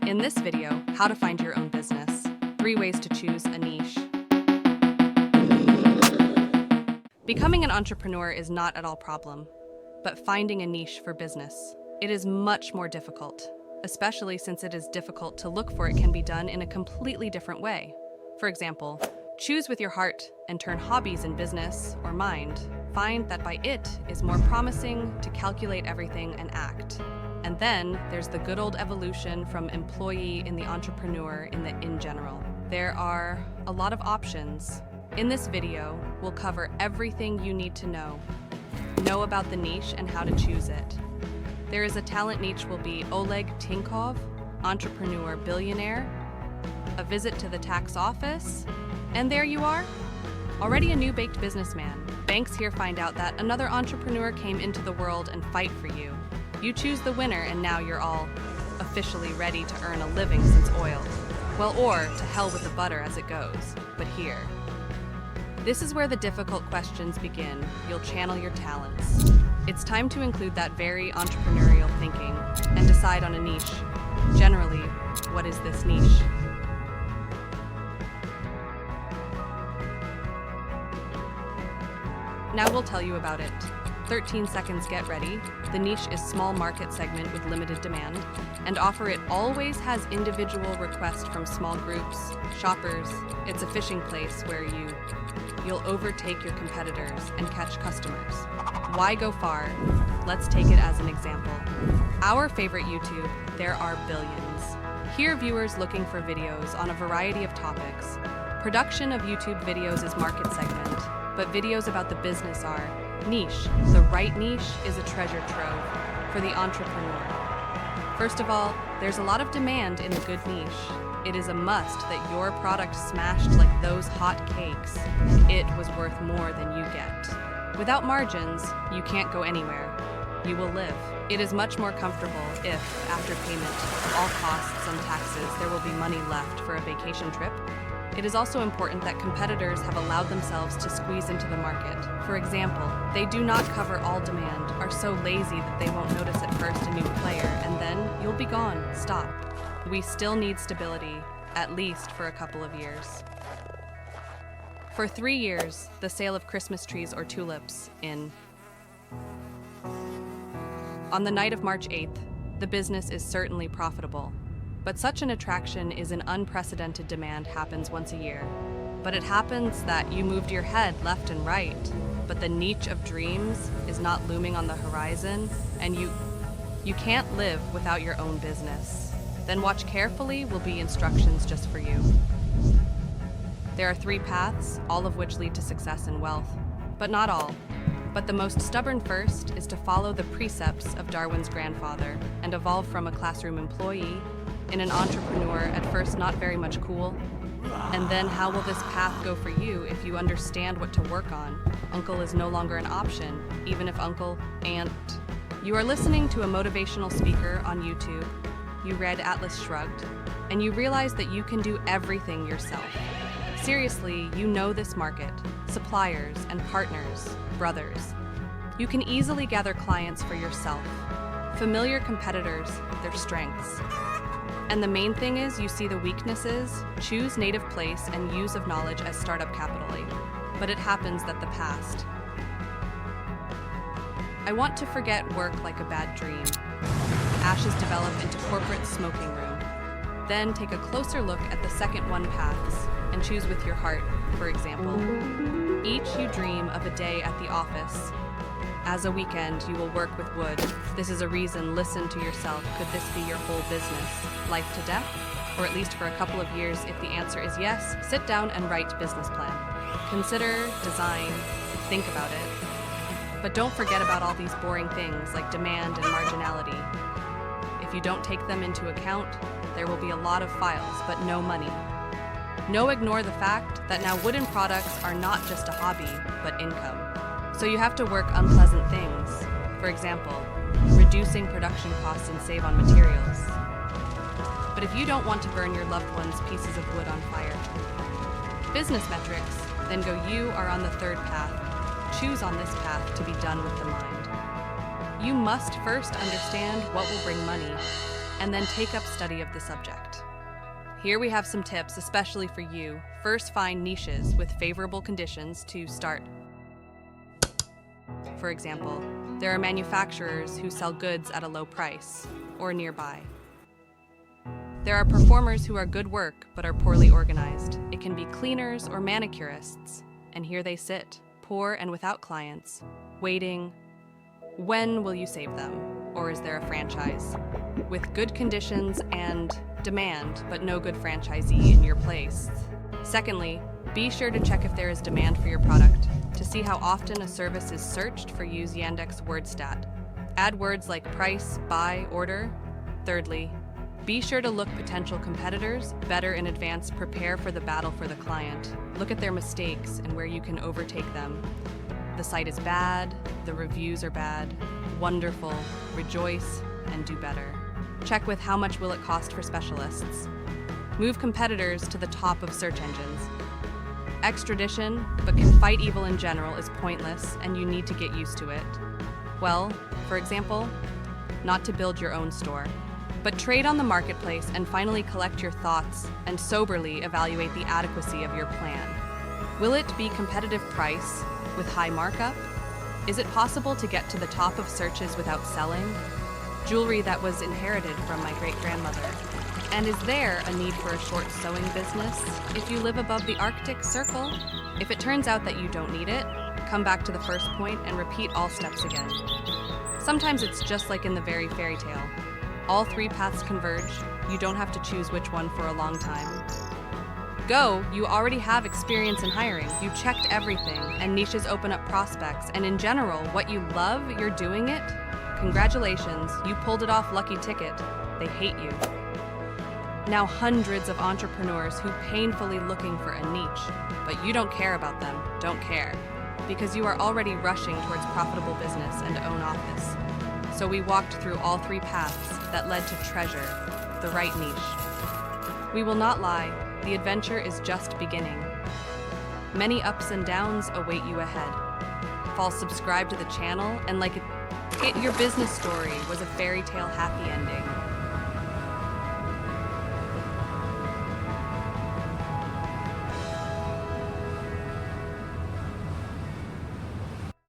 In this video, how to find your own business. 3 ways to choose a niche. Becoming an entrepreneur is not at all problem, but finding a niche for business. It is much more difficult, especially since it is difficult to look for it can be done in a completely different way. For example, choose with your heart and turn hobbies in business or mind. Find that by it is more promising to calculate everything and act. And then there's the good old evolution from employee in the entrepreneur in general. There are a lot of options. In this video, we'll cover everything you need to know. Know about the niche and how to choose it. There is a talent niche will be Oleg Tinkov, entrepreneur billionaire, a visit to the tax office, and there you are, already a new baked businessman. Banks here find out that another entrepreneur came into the world and fight for you. You choose the winner and now you're all officially ready to earn a living since oil. Well, or to hell with the butter as it goes, but here. This is where the difficult questions begin. You'll channel your talents. It's time to include that very entrepreneurial thinking and decide on a niche. Generally, what is this niche? Now we'll tell you about it. 13 seconds, get ready. The niche is small market segment with limited demand, and offer it always has individual requests from small groups, shoppers. It's a fishing place where you'll overtake your competitors and catch customers. Why go far? Let's take it as an example. Our favorite YouTube, there are billions. Here viewers looking for videos on a variety of topics. Production of YouTube videos is market segment, but videos about the business are niche. The right niche is a treasure trove for the entrepreneur. First of all, there's a lot of demand in a good niche. It is a must that your product smashed like those hot cakes. It was worth more than you get. Without margins, you can't go anywhere. You will live. It is much more comfortable if, after payment of all costs and taxes, there will be money left for a vacation trip. It is also important that competitors have allowed themselves to squeeze into the market. For example, they do not cover all demand, are so lazy that they won't notice at first a new player, and then you'll be gone. Stop. We still need stability, at least for a couple of years. For 3 years, the sale of Christmas trees or tulips On the night of March 8th, the business is certainly profitable. But such an attraction is an unprecedented demand happens once a year. But it happens that you moved your head left and right, but the niche of dreams is not looming on the horizon, and you can't live without your own business. Then watch carefully will be instructions just for you. There are 3 paths, all of which lead to success and wealth, but not all. But the most stubborn first is to follow the precepts of Darwin's grandfather and evolve from a classroom employee in an entrepreneur, at first not very much cool. And then how will this path go for you if you understand what to work on? Uncle is no longer an option, even if uncle, aunt. You are listening to a motivational speaker on YouTube. You read Atlas Shrugged, and you realize that you can do everything yourself. Seriously, you know this market, suppliers and partners, brothers. You can easily gather clients for yourself, familiar competitors, their strengths. And the main thing is you see the weaknesses, choose native place and use of knowledge as startup capital. But it happens that the past. I want to forget work like a bad dream. Ashes develop into corporate smoking room. Then take a closer look at the second one paths and choose with your heart, for example. Each you dream of a day at the office. As a weekend, you will work with wood. This is a reason, listen to yourself. Could this be your whole business? Life to death? Or at least for a couple of years, if the answer is yes, sit down and write business plan. Consider, design, think about it. But don't forget about all these boring things like demand and marginality. If you don't take them into account, there will be a lot of files, but no money. No, ignore the fact that now wooden products are not just a hobby, but income. So you have to work unpleasant things. For example, reducing production costs and save on materials. But if you don't want to burn your loved ones' pieces of wood on fire. Business metrics, then go you are on the 3rd path. Choose on this path to be done with the mind. You must first understand what will bring money. and then take up study of the subject. Here we have some tips, especially for you. First, find niches with favorable conditions to start. For example, there are manufacturers who sell goods at a low price, or nearby. There are performers who are good work but are poorly organized. It can be cleaners or manicurists, and here they sit, poor and without clients, waiting. When will you save them? Or is there a franchise? With good conditions and demand, but no good franchisee in your place. Secondly, be sure to check if there is demand for your product. To see how often a service is searched for, use Yandex WordStat. Add words like price, buy, order. Thirdly, be sure to look potential competitors better in advance. Prepare for the battle for the client. Look at their mistakes and where you can overtake them. The site is bad, the reviews are bad. Wonderful. Rejoice and do better. Check with how much will it cost for specialists. Move competitors to the top of search engines. Extradition, but can fight evil in general, is pointless and you need to get used to it. Well, for example, not to build your own store, but trade on the marketplace and finally collect your thoughts and soberly evaluate the adequacy of your plan. Will it be competitive price with high markup? Is it possible to get to the top of searches without selling? Jewelry that was inherited from my great-grandmother. And is there a need for a short sewing business if you live above the Arctic Circle? If it turns out that you don't need it, come back to the first point and repeat all steps again. Sometimes it's just like in the very fairy tale. All three paths converge. You don't have to choose which one for a long time. Go, you already have experience in hiring. You checked everything, and niches open up prospects. And in general, what you love, you're doing it. Congratulations, you pulled it off. Lucky ticket. They hate you. Now hundreds of entrepreneurs who painfully looking for a niche, but you don't care about them, don't care, because you are already rushing towards profitable business and own office. So we walked through all three paths that led to treasure, the right niche. We will not lie, the adventure is just beginning. Many ups and downs await you ahead. Fall subscribe to the channel and like it, your business story was a fairy tale happy ending.